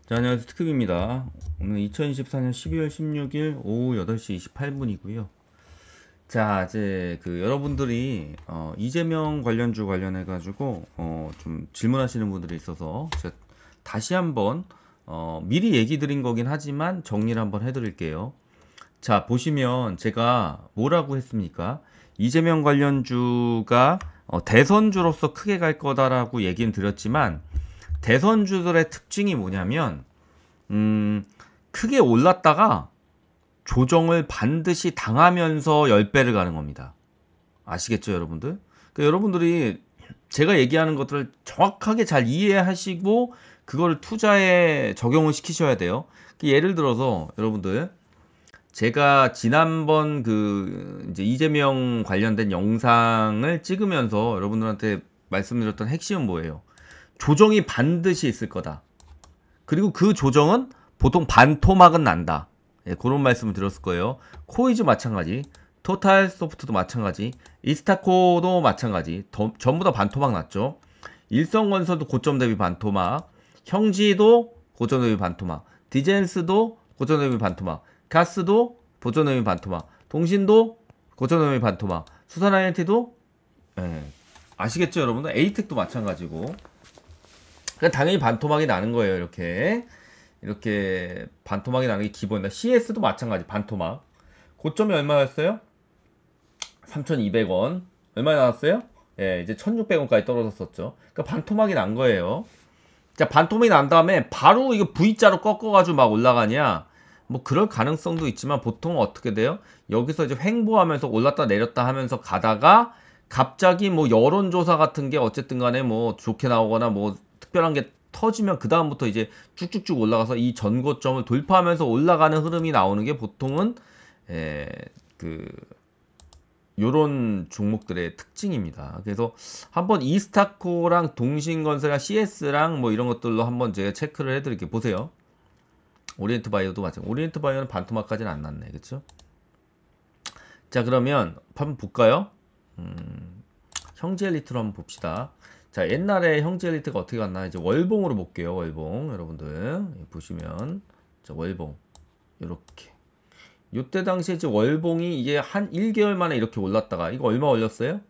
자, 안녕하세요. 특급입니다. 오늘 2024년 12월 16일 오후 8시 28분이고요. 자, 이제 여러분들이 이재명 관련주 관련해가지고 좀 질문하시는 분들이 있어서 제가 다시 한번 미리 얘기 드린 거긴 하지만 정리를 한번 해드릴게요. 자, 보시면 제가 뭐라고 했습니까? 이재명 관련주가 대선주로서 크게 갈 거다라고 얘기는 드렸지만 대선주들의 특징이 뭐냐면 크게 올랐다가 조정을 반드시 당하면서 10배를 가는 겁니다. 아시겠죠, 여러분들? 그러니까 여러분들이 제가 얘기하는 것들을 정확하게 잘 이해하시고 그걸 투자에 적용을 시키셔야 돼요. 예를 들어서 여러분들 제가 지난번 이제 이재명 관련된 영상을 찍으면서 여러분들한테 말씀드렸던 핵심은 뭐예요? 조정이 반드시 있을 거다. 그리고 그 조정은 보통 반토막은 난다. 예, 그런 말씀을 드렸을 거예요. 코이즈 마찬가지, 토탈 소프트도 마찬가지, 이스타코도 마찬가지. 전부 다 반토막 났죠. 일성건설도 고점 대비 반토막, 형지도 고점 대비 반토막, 디젠스도 고점 대비 반토막, 가스도 고점 대비 반토막, 동신도 고점 대비 반토막, 수산 INT도 아시겠죠, 여러분들? 에이텍도 마찬가지고. 그러니까 당연히 반토막이 나는 거예요. 이렇게 반토막이 나는 게 기본이다. CS도 마찬가지 반토막. 고점이 얼마였어요? 3,200원. 얼마 나왔어요? 예, 이제 1,600원까지 떨어졌었죠. 그러니까 반토막이 난 거예요. 자, 반토막이 난 다음에 바로 이거 V자로 꺾어가지고 막 올라가냐? 뭐 그럴 가능성도 있지만 보통 어떻게 돼요? 여기서 이제 횡보하면서 올랐다 내렸다 하면서 가다가 갑자기 뭐 여론조사 같은 게 어쨌든 간에 뭐 좋게 나오거나 뭐 특별한 게 터지면 그 다음부터 이제 쭉쭉쭉 올라가서 이 전고점을 돌파하면서 올라가는 흐름이 나오는 게 보통은 요런 종목들의 특징입니다. 그래서 한번 이스타코랑 동신건설이랑 CS랑 뭐 이런 것들로 한번 제가 체크를 해드릴게요. 보세요. 오리엔트 바이오도 마찬가지. 오리엔트 바이오는 반토막까지는 안 났네, 그렇죠? 자, 그러면 한번 볼까요? 형제 엘리트로 한번 봅시다. 자, 옛날에 형제 엘리트가 어떻게 갔나 이제 월봉으로 볼게요. 월봉 여러분들 보시면 자, 월봉 요렇게 요때 당시에 이제 월봉이 이게 한 1개월 만에 이렇게 올랐다가 이거 얼마 올렸어요?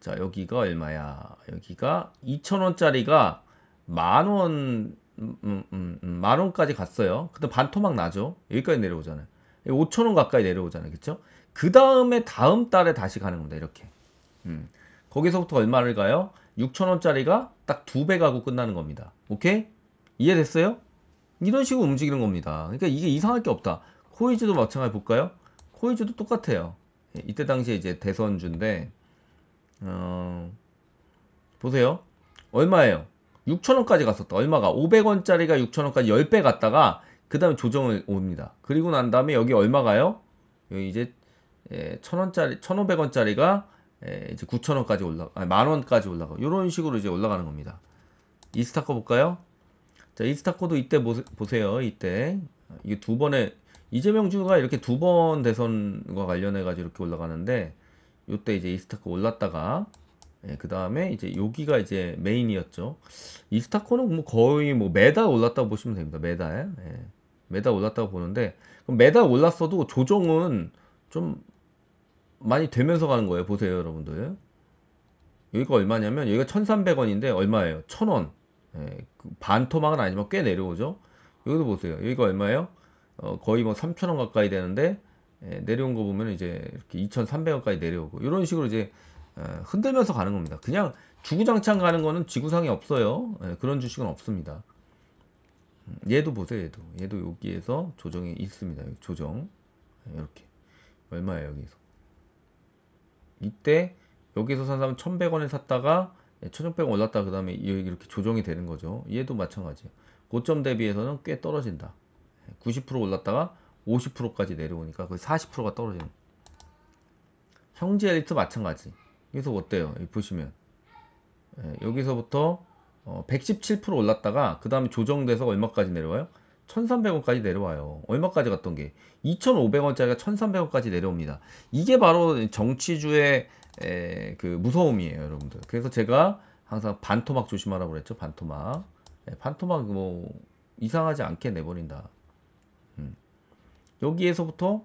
자, 여기가 얼마야? 여기가 2,000원짜리가 만원 만원까지 갔어요. 근데 반토막 나죠. 여기까지 내려오잖아요. 5,000원 가까이 내려오잖아요. 그쵸? 그 다음에 다음 달에 다시 가는 겁니다. 이렇게 거기서부터 얼마를 가요? 6,000원짜리가 딱 2배 가고 끝나는 겁니다. 오케이? 이해됐어요? 이런 식으로 움직이는 겁니다. 그러니까 이게 이상할 게 없다. 코이즈도 마찬가지 볼까요? 코이즈도 똑같아요. 이때 당시에 이제 대선주인데 보세요. 얼마예요? 6,000원까지 갔었다. 얼마가? 500원짜리가 6,000원까지 10배 갔다가 그 다음에 조정을 옵니다. 그리고 난 다음에 여기 얼마 가요? 여기 이제 1,000원짜리, 1,500원짜리가 이제 9,000원까지 만원까지 올라가. 이런 식으로 이제 올라가는 겁니다. 이스타코 볼까요? 자, 이스타코도 이때 보세요. 이때 이게 두 번의 이재명 주가 이렇게 두 번 대선과 관련해 가지고 이렇게 올라가는데 이때 이제 이스타코 올랐다가 그 다음에 이제 여기가 이제 메인이었죠. 이스타코는 뭐 거의 뭐 매달 올랐다고 보시면 됩니다. 매달 매달 올랐다고 보는데 그럼 매달 올랐어도 조정은 좀 많이 되면서 가는 거예요. 보세요, 여러분들. 여기가 얼마냐면 여기가 1,300원인데 얼마예요? 1,000원. 반토막은 아니지만 꽤 내려오죠. 여기도 보세요. 여기가 얼마예요? 거의 뭐 3,000원 가까이 되는데 내려온 거 보면 이제 이렇게 2,300원까지 내려오고 이런 식으로 이제 흔들면서 가는 겁니다. 그냥 주구장창 가는 거는 지구상에 없어요. 그런 주식은 없습니다. 얘도 보세요. 얘도 여기에서 조정이 있습니다. 여기 조정 이렇게 얼마예요? 여기서 이때 여기서 산 사람은 1,100원에 샀다가 1,600원 올랐다 그 다음에 이렇게 조정이 되는 거죠. 얘도 마찬가지예요. 고점 대비해서는 꽤 떨어진다. 90% 올랐다가 50%까지 내려오니까 거의 40%가 떨어지는. 형제 엘리트 마찬가지. 여기서 어때요? 여기 보시면 여기서부터 117% 올랐다가 그 다음에 조정돼서 얼마까지 내려와요? 1,300원까지 내려와요. 얼마까지 갔던 게 2,500원짜리가 1,300원까지 내려옵니다. 이게 바로 정치주의 그 무서움이에요, 여러분들. 그래서 제가 항상 반토막 조심하라고 그랬죠. 반토막. 반토막 뭐 이상하지 않게 내버린다. 여기에서부터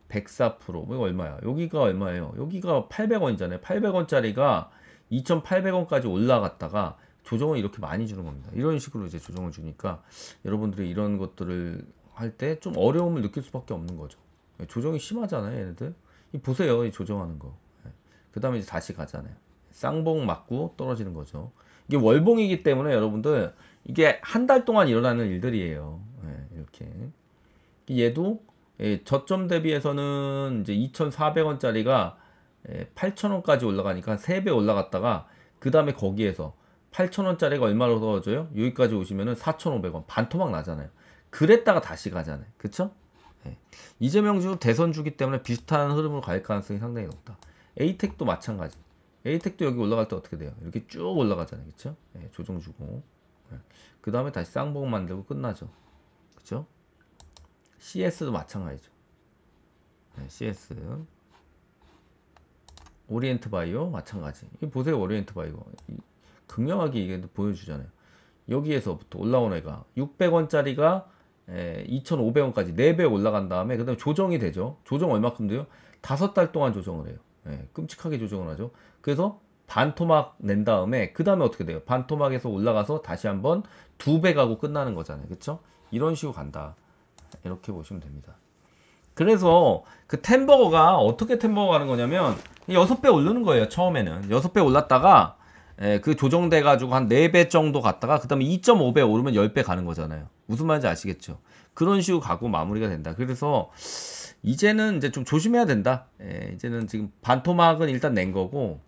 104% 이거 얼마야? 여기가 얼마예요? 여기가 800원이잖아요. 800원짜리가 2,800원까지 올라갔다가 조정을 이렇게 많이 주는 겁니다. 이런 식으로 이제 조정을 주니까 여러분들이 이런 것들을 할 때 좀 어려움을 느낄 수밖에 없는 거죠. 조정이 심하잖아요, 얘네들. 보세요, 이 조정하는 거. 그 다음에 이제 다시 가잖아요. 쌍봉 맞고 떨어지는 거죠. 이게 월봉이기 때문에 여러분들 이게 한 달 동안 일어나는 일들이에요. 이렇게. 얘도 저점 대비해서는 이제 2,400원짜리가 8,000원까지 올라가니까 3배 올라갔다가 그 다음에 거기에서 8,000원짜리가 얼마로 떨어져요? 여기까지 오시면은 4,500원 반토막 나잖아요. 그랬다가 다시 가잖아요. 그쵸? 이재명주 대선주기 때문에 비슷한 흐름으로 갈 가능성이 상당히 높다. 에이텍도 마찬가지. 에이텍도 여기 올라갈 때 어떻게 돼요? 이렇게 쭉 올라가잖아요. 그쵸? 조정 주고. 그 다음에 다시 쌍봉 만들고 끝나죠. 그쵸? CS도 마찬가지죠. CS. 오리엔트 바이오 마찬가지. 이 보세요. 오리엔트 바이오. 극명하게 이게 보여주잖아요. 여기에서부터 올라온 애가 600원짜리가 2,500원까지 4배 올라간 다음에 그 다음에 조정이 되죠. 조정 얼마큼 돼요? 5달 동안 조정을 해요. 끔찍하게 조정을 하죠. 그래서 반토막 낸 다음에 그 다음에 어떻게 돼요? 반토막에서 올라가서 다시 한번 2배 가고 끝나는 거잖아요. 그쵸? 이런 식으로 간다. 이렇게 보시면 됩니다. 그래서 그 템버거가 어떻게 템버거 가는 거냐면 6배 오르는 거예요. 처음에는 6배 올랐다가 그 조정돼 가지고 한 4배 정도 갔다가 그 다음에 2.5배 오르면 10배 가는 거잖아요. 무슨 말인지 아시겠죠? 그런 식으로 가고 마무리가 된다. 그래서 이제는 이제 좀 조심해야 된다. 이제는 지금 반토막은 일단 낸 거고,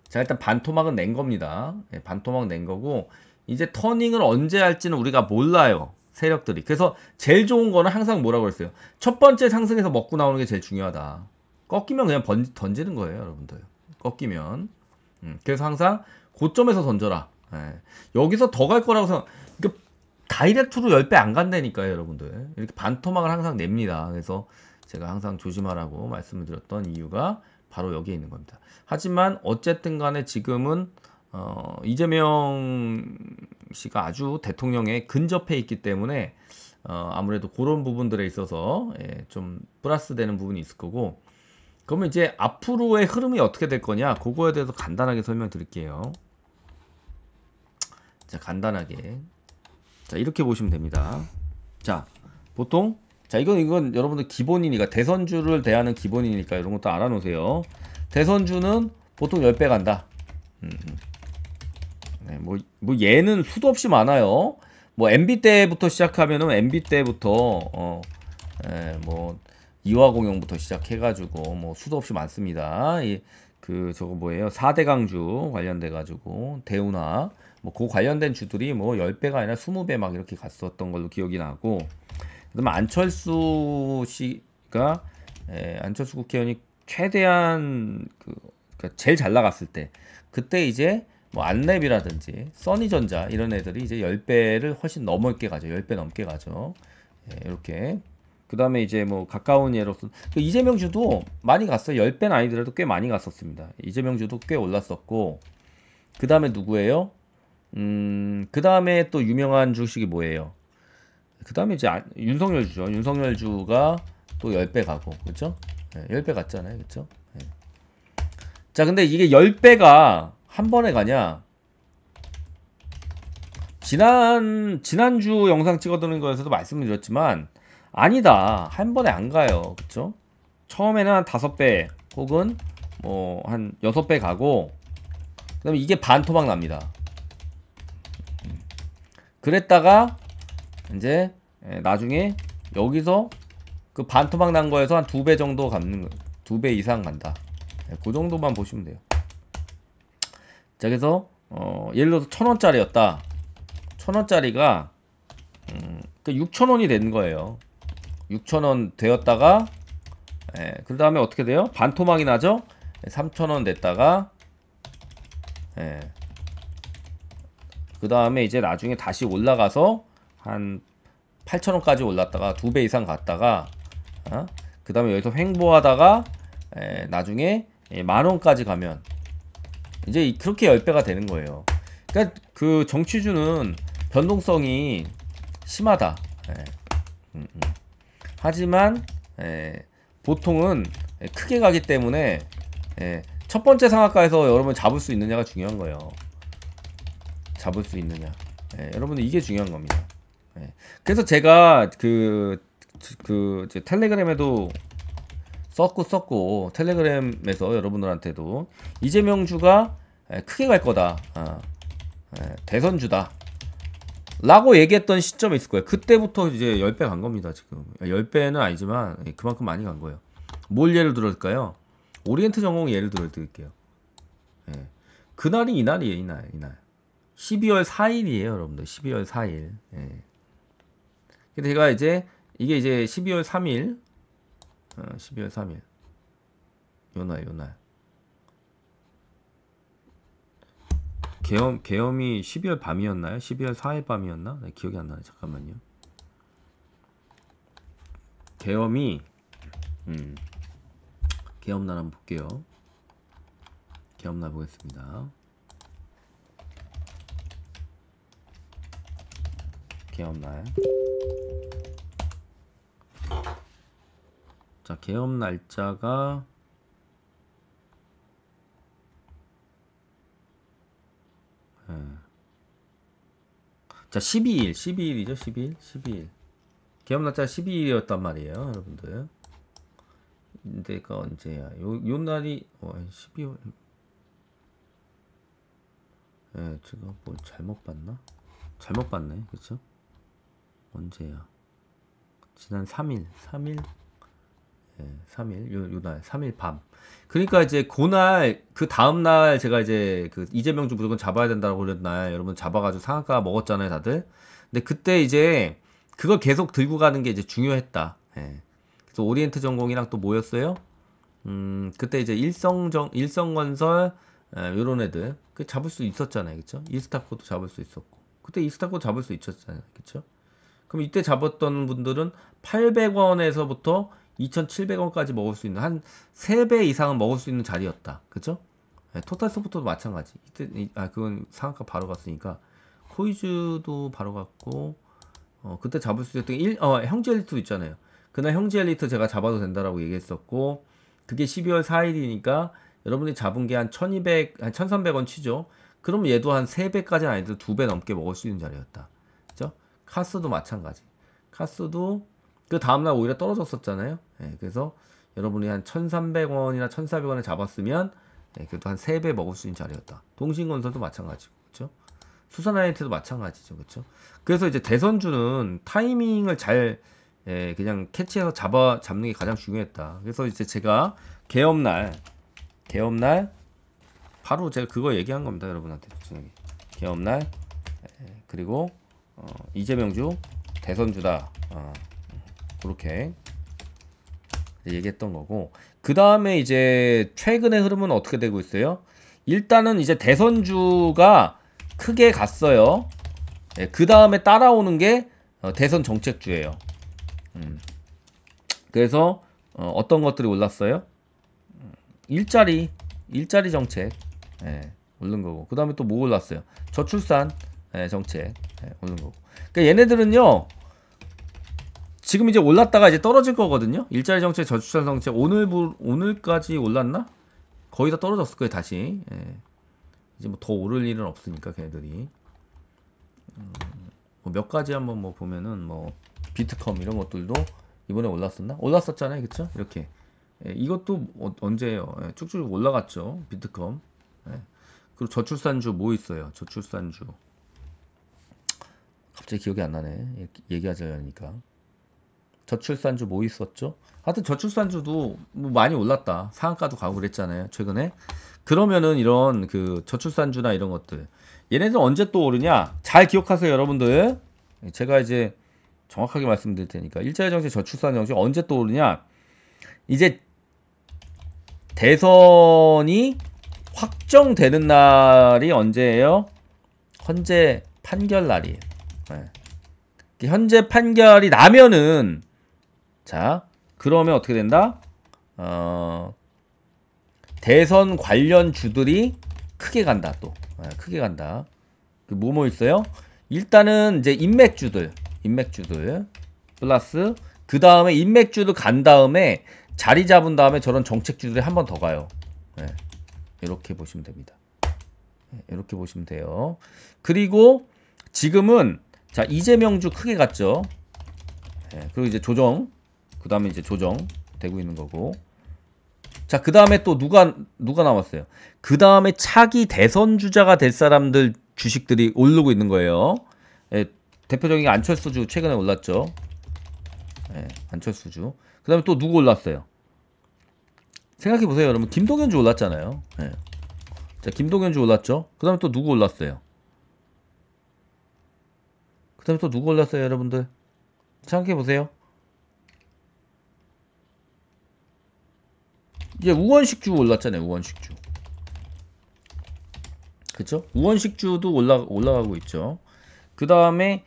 자 일단 반토막은 낸 겁니다. 반토막 낸 거고, 이제 터닝을 언제 할지는 우리가 몰라요. 세력들이. 그래서 제일 좋은 거는 항상 뭐라고 그랬어요? 첫 번째 상승에서 먹고 나오는 게 제일 중요하다. 꺾이면 그냥 던지는 거예요, 여러분들. 꺾이면. 그래서 항상 고점에서 던져라. 여기서 더 갈 거라고 생각. 그러니까 다이렉트로 10배 안 간다니까요, 여러분들. 이렇게 반토막을 항상 냅니다. 그래서 제가 항상 조심하라고 말씀을 드렸던 이유가 바로 여기에 있는 겁니다. 하지만 어쨌든 간에 지금은 이재명 씨가 아주 대통령에 근접해 있기 때문에 아무래도 그런 부분들에 있어서 좀 플러스 되는 부분이 있을 거고, 그러면 이제 앞으로의 흐름이 어떻게 될 거냐, 그거에 대해서 간단하게 설명드릴게요. 자, 간단하게. 자, 이렇게 보시면 됩니다. 자, 보통, 자, 이건 여러분들 기본이니까, 대선주를 대하는 기본이니까 이런 것도 알아놓으세요. 대선주는 보통 10배 간다. 뭐 얘는 수도 없이 많아요. 뭐 MB 때부터 시작하면은 MB 때부터 뭐 이화공영부터 시작해가지고 뭐 수도 없이 많습니다. 저거 뭐예요? 4대 강주 관련돼 가지고 대운하 뭐 그 관련된 주들이 뭐 10배가 아니라 20배 막 이렇게 갔었던 걸로 기억이 나고, 그다음에 안철수 씨가 안철수 국회의원이 최대한 그러니까 제일 잘 나갔을 때, 그때 이제 뭐 안랩이라든지 써니전자 이런 애들이 이제 10배를 훨씬 넘게 가죠. 10배 넘게 가죠. 이렇게. 그 다음에 이제 뭐 가까운 예로서 이재명 주도 많이 갔어요. 10배는 아니더라도 꽤 많이 갔었습니다. 이재명 주도 꽤 올랐었고, 그 다음에 누구예요? 그 다음에 또 유명한 주식이 뭐예요? 그 다음에 이제 윤석열 주죠. 윤석열 주가 또 10배 가고, 그렇죠? 10배 갔잖아요. 그렇죠? 자, 근데 이게 10배가 한 번에 가냐? 지난주 영상 찍어드는 거에서도 말씀을 드렸지만 아니다. 한 번에 안 가요. 그쵸? 처음에는 한 5배 혹은 뭐 한 6배 가고, 그 다음에 이게 반토막 납니다. 그랬다가 이제 나중에 여기서 그 반토막 난 거에서 한 2배 정도 갖는 거, 2배 이상 간다. 그 정도만 보시면 돼요. 자, 그래서 예를 들어서 1,000원짜리였다. 1,000원짜리가 6,000원이 된 거예요. 6,000원 되었다가 그 다음에 어떻게 돼요? 반토막이 나죠? 3,000원 됐다가 그 다음에 이제 나중에 다시 올라가서 한 8,000원까지 올랐다가 2배 이상 갔다가 그 다음에 여기서 횡보하다가 나중에 10,000원까지 가면 이제 그렇게 10배가 되는 거예요. 그러니까 그 정치주는 변동성이 심하다. 예. 하지만 보통은 크게 가기 때문에 첫 번째 상한가에서 여러분 잡을 수 있느냐가 중요한 거예요. 잡을 수 있느냐. 여러분들 이게 중요한 겁니다. 그래서 제가 그 텔레그램에도 썼고 텔레그램에서 여러분들한테도 이재명주가 크게 갈 거다. 대선주다. 라고 얘기했던 시점이 있을 거예요. 그때부터 이제 10배 간 겁니다, 지금. 10배는 아니지만 그만큼 많이 간 거예요. 뭘 예를 들을까요? 오리엔트 전공 예를 들어드릴게요. 그날이 이날이에요, 이날. 12월 4일이에요, 여러분들. 12월 4일. 근데 제가 이제 이게 이제 12월 3일 12월 3일 요날 계엄이 12월 밤이었나요? 12월 4일 밤이었나? 네, 기억이 안 나네. 잠깐만요. 계엄이 계엄날 한번 볼게요. 계엄날 보겠습니다. 계엄날. 자, 계엄 날짜가 자, 12일이죠. 12일. 계엄 날짜가 12일이었단 말이에요, 여러분들. 근데가 언제야? 요 날이 12월. 제가 뭘 잘못 봤나? 잘못 봤네. 그쵸? 언제야? 지난 3일. 3일. 요날 3일 밤. 그러니까 이제 그날 그 다음날 제가 이제 그 이재명주 무조건 잡아야 된다고 그랬나요? 여러분 잡아가지고 상한가 먹었잖아요, 다들. 근데 그때 이제 그걸 계속 들고 가는 게 이제 중요했다. 그래서 오리엔트 전공이랑 또 뭐였어요? 그때 이제 일성건설 요런 애들 그 잡을 수 있었잖아요, 그쵸? 이스타코도 잡을 수 있었고 그때 이스타코 잡을 수 있었잖아요, 그쵸? 그럼 이때 잡았던 분들은 800원에서부터 2,700원까지 먹을 수 있는 한 3배 이상은 먹을 수 있는 자리였다. 그쵸? 토탈 소프트도 마찬가지. 이때 그건 상한가 바로 갔으니까 코이즈도 바로 갔고 그때 잡을 수 있었던 형제 엘리트 있잖아요. 그날 형제 엘리트 제가 잡아도 된다라고 얘기했었고 그게 12월 4일이니까 여러분이 잡은 게 한 1,200, 한 1,300원 치죠. 그럼 얘도 한 3배까지는 아니더라도 2배 넘게 먹을 수 있는 자리였다. 그죠? 카스도 마찬가지. 카스도 그 다음날 오히려 떨어졌었잖아요. 그래서 여러분이 한 1,300원이나 1,400원에 잡았으면 그래도 한 3배 먹을 수 있는 자리였다. 동신건설도 마찬가지고, 그렇죠? 수산아이트도 마찬가지죠, 그렇죠? 그래서 이제 대선주는 타이밍을 잘 그냥 캐치해서 잡는 게 가장 중요했다. 그래서 이제 제가 계엄날 바로 제가 그거 얘기한 겁니다, 여러분한테. 계엄날 그리고 이재명주 대선주다. 그렇게 얘기했던 거고 그 다음에 이제 최근의 흐름은 어떻게 되고 있어요? 일단은 이제 대선주가 크게 갔어요. 그 다음에 따라오는 게 대선 정책주예요. 그래서 어떤 것들이 올랐어요? 일자리 정책 오른 거고 그 다음에 또 뭐 올랐어요? 저출산 정책 오른 거고. 그러니까 얘네들은요 지금 이제 올랐다가 이제 떨어질 거거든요. 일자리 정책, 저출산 정책 오늘까지 올랐나? 거의 다 떨어졌을 거예요, 다시. 이제 뭐 더 오를 일은 없으니까 걔네들이. 뭐 몇 가지 한번 뭐 보면은 뭐 비트컴 이런 것들도 이번에 올랐었나? 올랐었잖아요, 그쵸? 이렇게. 이것도 언제예요? 쭉쭉 올라갔죠, 비트컴. 그리고 저출산주 뭐 있어요? 저출산주. 갑자기 기억이 안 나네. 얘기하자니까. 저출산주 뭐 있었죠? 하여튼 저출산주도 뭐 많이 올랐다. 상한가도 가고 그랬잖아요, 최근에. 그러면은 이런 그 저출산주나 이런 것들 얘네들 언제 또 오르냐? 잘 기억하세요, 여러분들. 제가 이제 정확하게 말씀드릴 테니까 일자리 정책, 저출산 정책 언제 또 오르냐? 이제 대선이 확정되는 날이 언제예요? 현재 판결 날이에요. 현재 판결이 나면은 자, 그러면 어떻게 된다? 대선 관련 주들이 크게 간다, 또. 크게 간다. 뭐뭐 있어요? 일단은 이제 인맥주들 플러스 그 다음에 인맥주도 간 다음에 자리 잡은 다음에 저런 정책주들이 한 번 더 가요. 네. 이렇게 보시면 됩니다. 네, 이렇게 보시면 돼요. 그리고 지금은 자 이재명주 크게 갔죠. 네, 그리고 이제 조정, 그 다음에 이제 조정 되고 있는 거고. 자, 그 다음에 또 누가 나왔어요? 그 다음에 차기 대선 주자가 될 사람들 주식들이 오르고 있는 거예요. 예, 대표적인 게 안철수주 최근에 올랐죠. 예, 안철수주. 그 다음에 또 누구 올랐어요? 생각해보세요, 여러분. 김동연주 올랐잖아요. 예. 자, 김동연주 올랐죠. 그 다음에 또 누구 올랐어요? 그 다음에 또 누구 올랐어요, 여러분들? 생각해보세요. 이제 우원식주 올랐잖아요. 우원식주. 그쵸? 우원식주도 올라가고 있죠. 그 다음에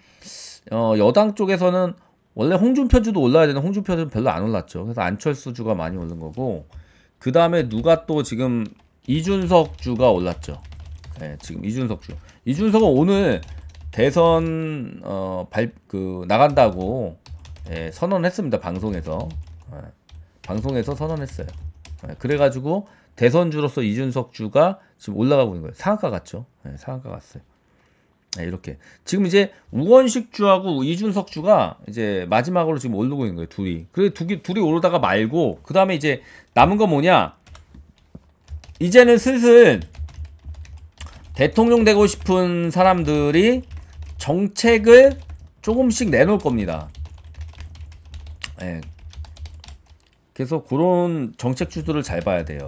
여당 쪽에서는 원래 홍준표주도 올라야 되는 홍준표주는 별로 안 올랐죠. 그래서 안철수주가 많이 오른 거고, 그 다음에 누가 또 지금 이준석주가 올랐죠. 네, 지금 이준석은 오늘 대선 나간다고 선언했습니다. 방송에서. 방송에서 선언했어요. 그래가지고 대선주로서 이준석주가 지금 올라가고 있는 거예요. 상한가 갔죠. 상한가 갔어요. 이렇게 지금 이제 우원식주하고 이준석주가 이제 마지막으로 지금 오르고 있는 거예요. 둘이. 그래 둘이 오르다가 말고 그 다음에 이제 남은 건 뭐냐? 이제는 슬슬 대통령 되고 싶은 사람들이 정책을 조금씩 내놓을 겁니다. 그래서 그런 정책주들을 잘 봐야 돼요.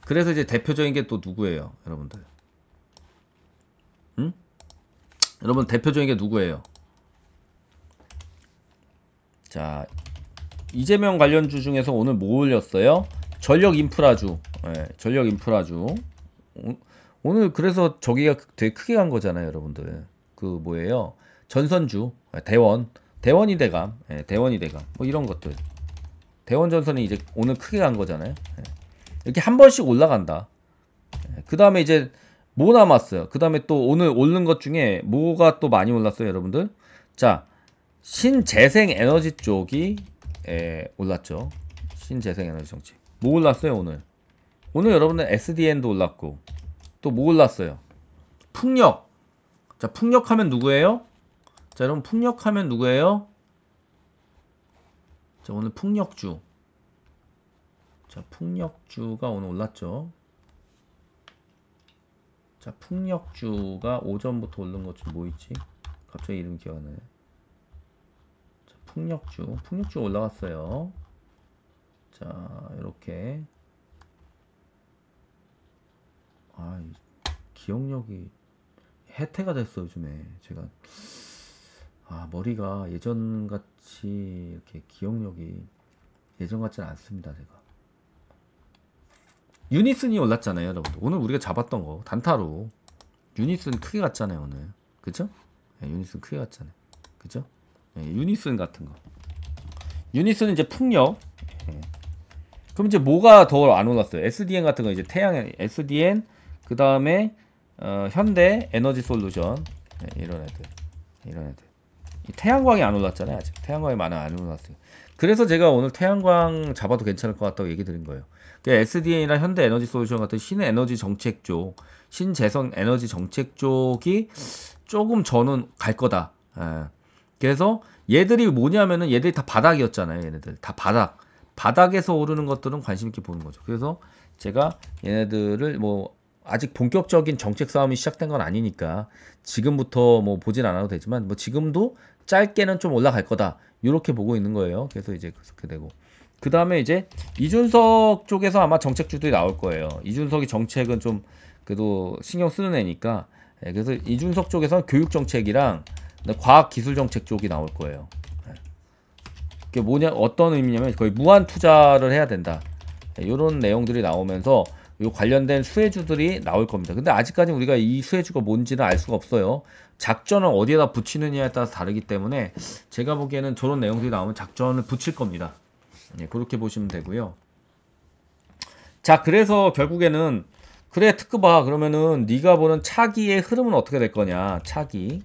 그래서 이제 대표적인 게 또 누구예요, 여러분들? 여러분 대표적인 게 누구예요? 자, 이재명 관련주 중에서 오늘 뭐 올렸어요? 전력인프라주. 전력인프라주. 오늘 그래서 저기가 되게 크게 간 거잖아요, 여러분들. 그 뭐예요? 전선주, 대원이대감, 대원이대감, 뭐 이런 것들. 대원전선이 이제 오늘 크게 간 거잖아요. 이렇게 한 번씩 올라간다. 그 다음에 이제 뭐 남았어요? 그 다음에 또 오늘 오른 것 중에 뭐가 또 많이 올랐어요, 여러분들? 자, 신재생 에너지 쪽이 올랐죠. 신재생 에너지 정책. 뭐 올랐어요, 오늘? 오늘 여러분들 SDN도 올랐고, 또 뭐 올랐어요? 풍력. 자, 풍력하면 누구예요? 자, 여러분 풍력하면 누구예요? 자, 오늘 풍력주. 자, 풍력주가 오늘 올랐죠. 자, 풍력주가 오전부터 오른 것 좀 뭐 있지? 갑자기 이름 기억 안 나네. 자, 풍력주 올라갔어요. 자, 이렇게. 기억력이 해태가 됐어, 요즘에. 제가 머리가 예전같이 이렇게 기억력이 예전 같지는 않습니다, 제가. 유니슨이 올랐잖아요, 여러분. 오늘 우리가 잡았던 거 단타로 유니슨 크게 갔잖아요, 오늘. 그쵸? 유니슨 크게 갔잖아요. 그쵸? 유니슨 같은 거. 유니슨은 이제 풍력. 그럼 이제 뭐가 더 안 올랐어요? SDN 같은 거 이제 태양 SDN, 그 다음에 현대 에너지 솔루션, 이런 애들. 이 태양광이 안 올랐잖아요, 아직. 태양광이 많아 안 올랐어요. 그래서 제가 오늘 태양광 잡아도 괜찮을 것 같다고 얘기 드린 거예요. SDN이나 현대 에너지 솔루션 같은 신에너지 정책 쪽, 신재생 에너지 정책 쪽이 조금 저는 갈 거다. 그래서 얘들이 뭐냐면은 얘들이 다 바닥이었잖아요. 얘네들 다 바닥에서 오르는 것들은 관심 있게 보는 거죠. 그래서 제가 얘네들을 뭐 아직 본격적인 정책 싸움이 시작된 건 아니니까 지금부터 뭐 보진 않아도 되지만 뭐 지금도 짧게는 좀 올라갈 거다. 이렇게 보고 있는 거예요. 그래서 이제 그렇게 되고. 그 다음에 이제 이준석 쪽에서 아마 정책주들이 나올 거예요. 이준석이 정책은 좀 그래도 신경 쓰는 애니까. 그래서 이준석 쪽에서는 교육 정책이랑 과학 기술 정책 쪽이 나올 거예요. 그게 뭐냐, 어떤 의미냐면 거의 무한 투자를 해야 된다. 이런 내용들이 나오면서 요 관련된 수혜주들이 나올 겁니다. 근데 아직까지 우리가 이 수혜주가 뭔지는 알 수가 없어요. 작전을 어디에다 붙이느냐에 따라서 다르기 때문에 제가 보기에는 저런 내용들이 나오면 작전을 붙일 겁니다. 그렇게 보시면 되고요. 자, 그래서 결국에는 그래 특급아. 그러면은 네가 보는 차기의 흐름은 어떻게 될 거냐. 차기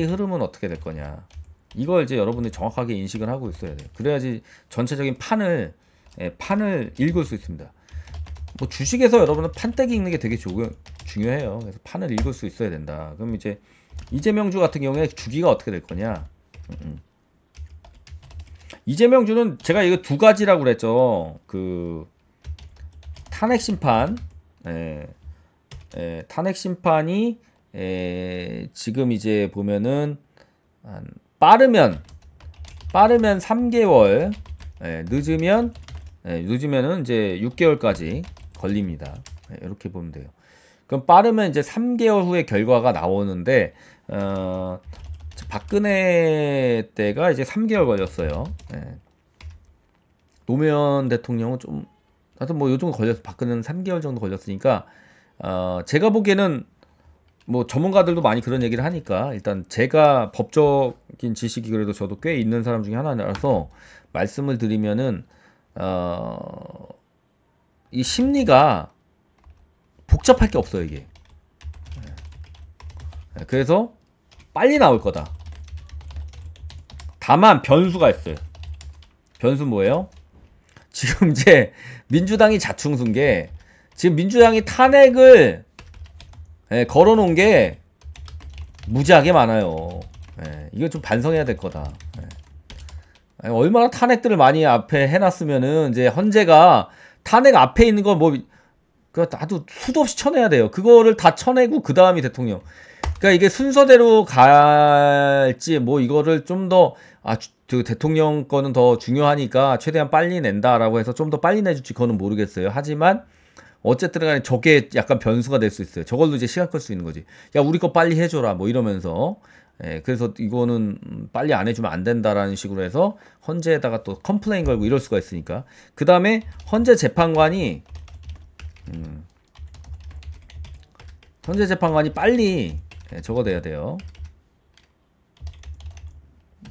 흐름은 어떻게 될 거냐. 이걸 이제 여러분들이 정확하게 인식을 하고 있어야 돼요. 그래야지 전체적인 판을 읽을 수 있습니다. 뭐 주식에서 여러분은 판때기 읽는 게 되게 중요해요. 그래서 판을 읽을 수 있어야 된다. 그럼 이제 이재명주 같은 경우에 주기가 어떻게 될 거냐. 이재명주는 제가 이거 두 가지라고 그랬죠. 그 탄핵 심판, 탄핵 심판이 지금 이제 보면은 빠르면 3개월, 늦으면은 이제 6개월까지 걸립니다. 이렇게 보면 돼요. 그럼 빠르면 이제 3개월 후에 결과가 나오는데 박근혜 때가 이제 3개월 걸렸어요. 노무현 대통령은 좀 하여튼 뭐 요 정도 걸렸어. 박근혜는 3개월 정도 걸렸으니까 제가 보기에는 뭐 전문가들도 많이 그런 얘기를 하니까 일단 제가 법적인 지식이 그래도 저도 꽤 있는 사람 중에 하나라서 말씀을 드리면은 이 심리가 복잡할 게 없어요 이게. 그래서 빨리 나올 거다. 다만 변수가 있어요. 변수 뭐예요? 지금 이제 민주당이 자충수인 게 지금 민주당이 탄핵을 걸어놓은 게 무지하게 많아요. 이거 좀 반성해야 될 거다. 얼마나 탄핵들을 많이 앞에 해놨으면은 이제 헌재가 탄핵 앞에 있는 거 뭐 아주 수도 없이 쳐내야 돼요. 그거를 다 쳐내고 그 다음이 대통령. 그러니까 이게 순서대로 갈지 뭐 이거를 좀 더 그 대통령 거는 더 중요하니까 최대한 빨리 낸다라고 해서 좀 더 빨리 내줄지 그거는 모르겠어요. 하지만 어쨌든 간에 저게 약간 변수가 될 수 있어요. 저걸로 이제 시간 끌 수 있는 거지. 야 우리 거 빨리 해줘라 뭐 이러면서 그래서 이거는 빨리 안 해주면 안 된다라는 식으로 해서 헌재에다가 또 컴플레인 걸고 이럴 수가 있으니까. 그 다음에 헌재 재판관이 빨리 저거 돼야 돼요.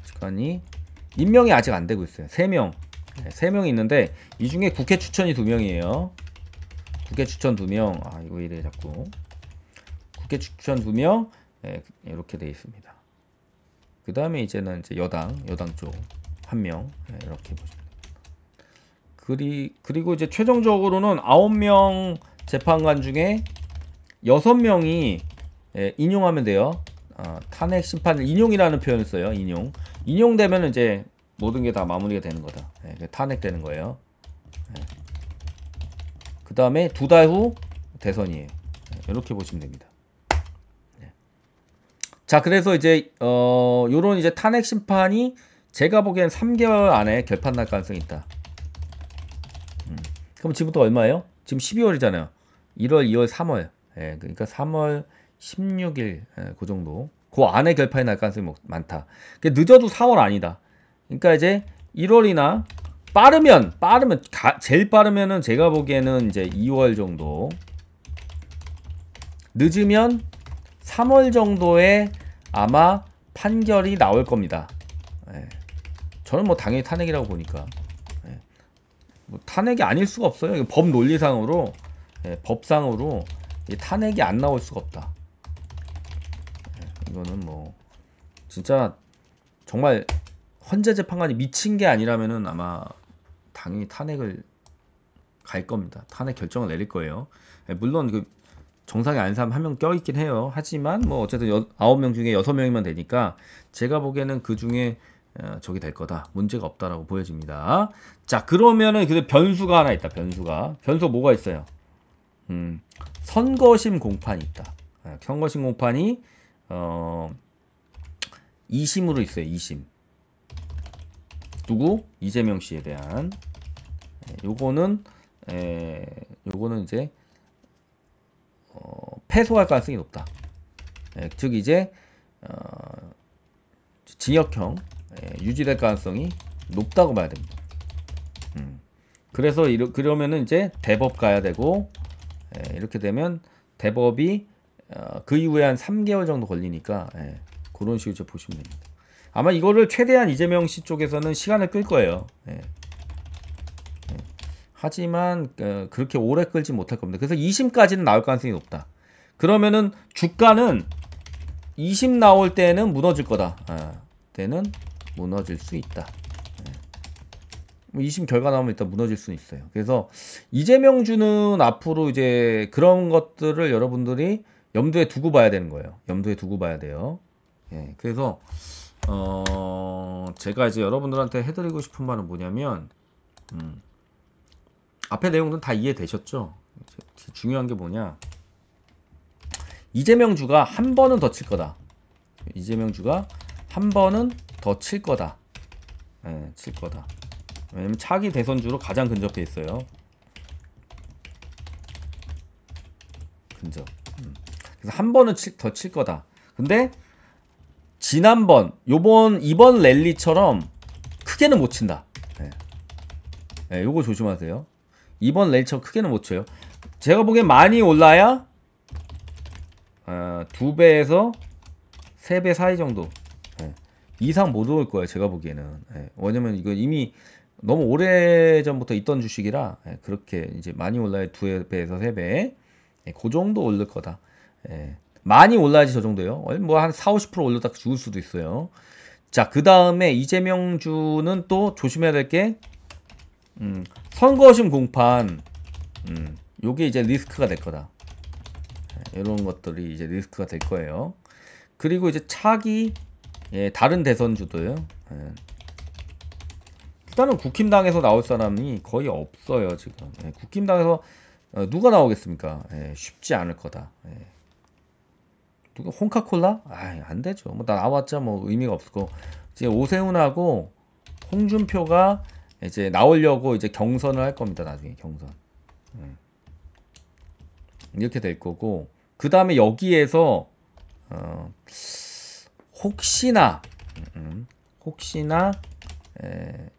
시간이 임명이 아직 안 되고 있어요. 3명. 3명이 있는데 이 중에 국회 추천이 2명이에요. 국회 추천 2명. 이거 이래 자꾸. 국회 추천 2명. 이렇게 돼 있습니다. 그 다음에 이제는 이제 여당 쪽 1명. 이렇게 보시면 됩니다. 그리고 이제 최종적으로는 9명 재판관 중에 6명이 인용하면 돼요. 탄핵 심판을 인용이라는 표현을 써요. 인용되면 이제 모든 게 다 마무리가 되는 거다. 탄핵되는 거예요. 그 다음에 2달 후 대선이에요. 이렇게 보시면 됩니다. 자, 그래서 이제 요런 이제 탄핵 심판이 제가 보기엔 3개월 안에 결판 날 가능성이 있다. 그럼 지금부터 얼마예요? 지금 12월이잖아요. 1월, 2월, 3월. 그러니까 3월 16일 그 정도. 그 안에 결판이 날 가능성이 많다. 늦어도 4월 아니다. 그러니까 이제 1월이나 빠르면 제일 빠르면은 제가 보기에는 이제 2월 정도. 늦으면 3월 정도에 아마 판결이 나올 겁니다. 저는 뭐 당연히 탄핵이라고 보니까. 뭐 탄핵이 아닐 수가 없어요. 법 논리상으로, 법상으로 탄핵이 안 나올 수가 없다. 이거는 뭐 진짜 정말 헌재 재판관이 미친 게 아니라면은 아마 당연히 탄핵을 갈 겁니다. 탄핵 결정을 내릴 거예요. 물론 그 정상에 아닌 사람 1명 껴있긴 해요. 하지만 뭐 어쨌든 9명 중에 6명이면 되니까 제가 보기에는 그 중에 저기 될 거다. 문제가 없다라고 보여집니다. 자, 그러면은 그 변수가 하나 있다. 변수가 뭐가 있어요? 선거심 공판이 있다. 선거심 공판이 2심으로 있어요. 2심. 누구? 이재명 씨에 대한. 요거는 이제 패소할 가능성이 높다. 즉 이제 징역형 유지될 가능성이 높다고 봐야 됩니다. 그래서 그러면은 이제 대법 가야 되고, 이렇게 되면 대법이 그 이후에 한 3개월 정도 걸리니까 그런 식으로 보시면 됩니다. 아마 이거를 최대한 이재명 씨 쪽에서는 시간을 끌 거예요. 하지만 그렇게 오래 끌지 못할 겁니다. 그래서 2심까지는 나올 가능성이 높다. 그러면은 주가는 2심 나올 때는 무너질 거다. 때는 무너질 수 있다. 2심 결과 나오면 일단 무너질 수는 있어요. 그래서 이재명주는 앞으로 이제 그런 것들을 여러분들이 염두에 두고 봐야 되는 거예요. 염두에 두고 봐야 돼요. 예, 그래서 제가 이제 여러분들한테 해드리고 싶은 말은 뭐냐면 앞에 내용들은 다 이해되셨죠? 중요한 게 뭐냐, 이재명주가 한 번은 더 칠 거다. 이재명주가 한 번은 더 칠 거다. 예, 칠 거다. 왜냐면 차기 대선주로 가장 근접해 있어요. 근접. 그래서 한 번은 더 칠 거다. 근데 지난번, 이번 랠리처럼 크게는 못 친다. 예. 예, 요거 조심하세요. 이번 랠리처럼 크게는 못 쳐요. 제가 보기엔 많이 올라야 2배에서 3배 사이 정도. 예. 이상 못 올 거예요. 제가 보기에는. 예. 왜냐면 이거 이미 너무 오래전부터 있던 주식이라 그렇게 이제 많이 올라야 2배에서 3배. 그 정도 오를 거다. 많이 올라야지 저 정도요. 뭐 한 4-50% 올렸다 죽을 수도 있어요. 자, 그 다음에 이재명주는 또 조심해야 될 게 선거심 공판, 요게 이제 리스크가 될 거다. 이런 것들이 이제 리스크가 될 거예요. 그리고 이제 차기 다른 대선주도요. 일단은 국힘당에서 나올 사람이 거의 없어요 지금. 국힘당에서 누가 나오겠습니까? 쉽지 않을 거다. 누가 홍카콜라? 안 되죠. 뭐 나왔자 뭐 의미가 없을 거. 이제 오세훈하고 홍준표가 이제 나오려고 이제 경선을 할 겁니다. 나중에 경선. 이렇게 될 거고, 그 다음에 여기에서 혹시나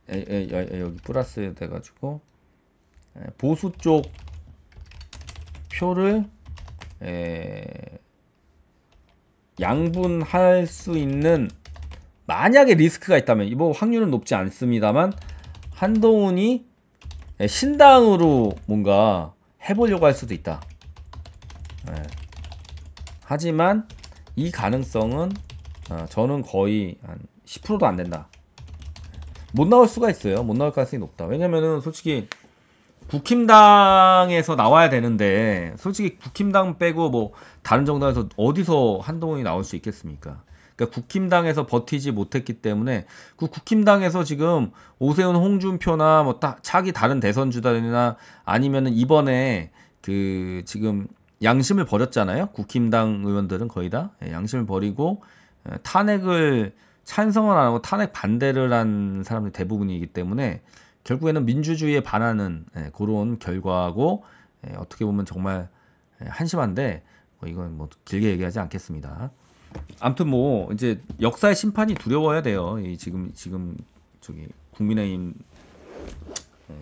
여기 플러스 돼가지고 보수 쪽 표를 양분할 수 있는, 만약에 리스크가 있다면, 뭐 확률은 높지 않습니다만 한동훈이 신당으로 뭔가 해보려고 할 수도 있다. 하지만 이 가능성은 저는 거의 한 10%도 안 된다. 못 나올 수가 있어요. 못 나올 가능성이 높다. 왜냐면은 솔직히 국힘당에서 나와야 되는데, 솔직히 국힘당 빼고 뭐 다른 정당에서 어디서 한동훈이 나올 수 있겠습니까? 그러니까 국힘당에서 버티지 못했기 때문에, 그 국힘당에서 지금 오세훈, 홍준표나 뭐 차기 다른 대선주단이나 아니면은 이번에 그 지금 양심을 버렸잖아요. 국힘당 의원들은 거의 다 양심을 버리고 탄핵을 찬성을 안 하고 탄핵 반대를 한 사람들이 대부분이기 때문에 결국에는 민주주의에 반하는 그런 결과고, 어떻게 보면 정말 한심한데 이건 뭐 길게 얘기하지 않겠습니다. 아무튼 뭐 이제 역사의 심판이 두려워야 돼요. 지금 저기 국민의힘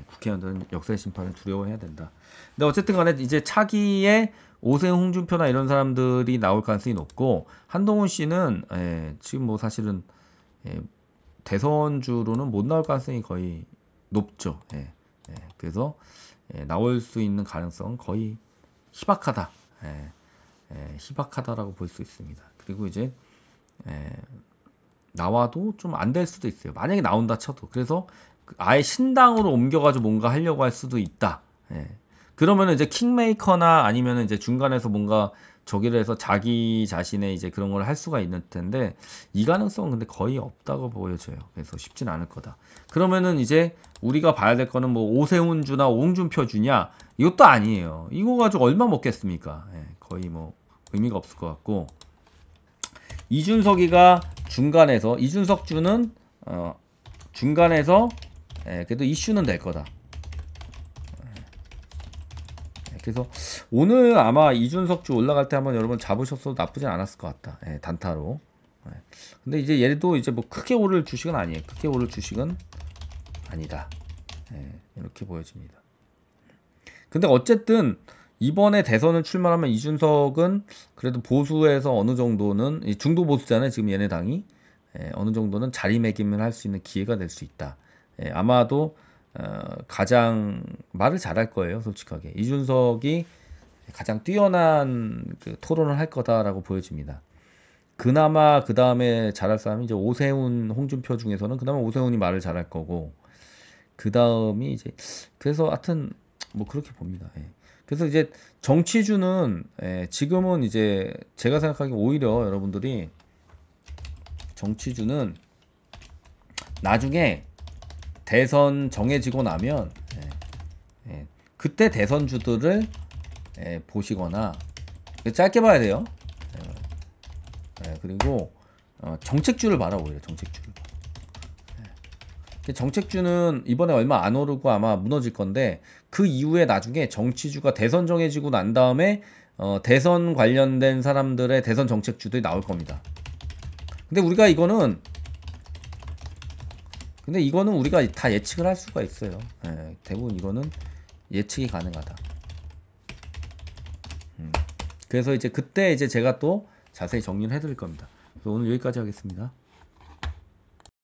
국회의원들은 역사의 심판을 두려워해야 된다. 근데 어쨌든 간에 이제 차기에 오세훈, 홍준표나 이런 사람들이 나올 가능성이 높고, 한동훈 씨는 지금 뭐 사실은 대선주로는 못 나올 가능성이 거의 높죠. 그래서 나올 수 있는 가능성은 거의 희박하다. 희박하다라고 볼 수 있습니다. 그리고 이제 나와도 좀 안 될 수도 있어요. 만약에 나온다 쳐도. 그래서 아예 신당으로 옮겨가지고 뭔가 하려고 할 수도 있다. 그러면은 이제 킹메이커나 아니면은 이제 중간에서 뭔가 저기를 해서 자기 자신의 이제 그런 걸 할 수가 있는 텐데, 이 가능성은 근데 거의 없다고 보여져요. 그래서 쉽진 않을 거다. 그러면은 이제 우리가 봐야 될 거는 뭐 오세훈주나 홍준표 주냐, 이것도 아니에요. 이거 가지고 얼마 먹겠습니까? 거의 뭐 의미가 없을 것 같고, 이준석이가 중간에서, 이준석 주는 중간에서 그래도 이슈는 될 거다. 그래서 오늘 아마 이준석 주 올라갈 때 한번 여러분 잡으셨어도 나쁘진 않았을 것 같다. 단타로. 근데 이제 얘도 이제 뭐 크게 오를 주식은 아니에요. 크게 오를 주식은 아니다. 이렇게 보여집니다. 근데 어쨌든 이번에 대선을 출마하면 이준석은 그래도 보수에서 어느 정도는, 중도 보수잖아요. 지금 얘네 당이. 어느 정도는 자리매김을 할 수 있는 기회가 될 수 있다. 아마도 가장 말을 잘할 거예요, 솔직하게. 이준석이 가장 뛰어난 그 토론을 할 거다라고 보여집니다. 그나마 그 다음에 잘할 사람이 이제 오세훈, 홍준표 중에서는 그나마 오세훈이 말을 잘할 거고, 그 다음이 이제 그래서 하여튼 뭐 그렇게 봅니다. 예. 그래서 이제 정치주는 지금은 이제 제가 생각하기에 오히려 여러분들이 정치주는 나중에 대선 정해지고 나면 그때 대선주들을 보시거나 짧게 봐야 돼요. 그리고 정책주를 봐라 오히려 정책주를. 정책주는 이번에 얼마 안 오르고 아마 무너질 건데 그 이후에 나중에 정치주가 대선 정해지고 난 다음에 대선 관련된 사람들의 대선 정책주들이 나올 겁니다. 근데 이거는 우리가 다 예측을 할 수가 있어요. 대부분 이거는 예측이 가능하다. 그래서 이제 그때 이제 제가 또 자세히 정리를 해드릴 겁니다. 그래서 오늘 여기까지 하겠습니다.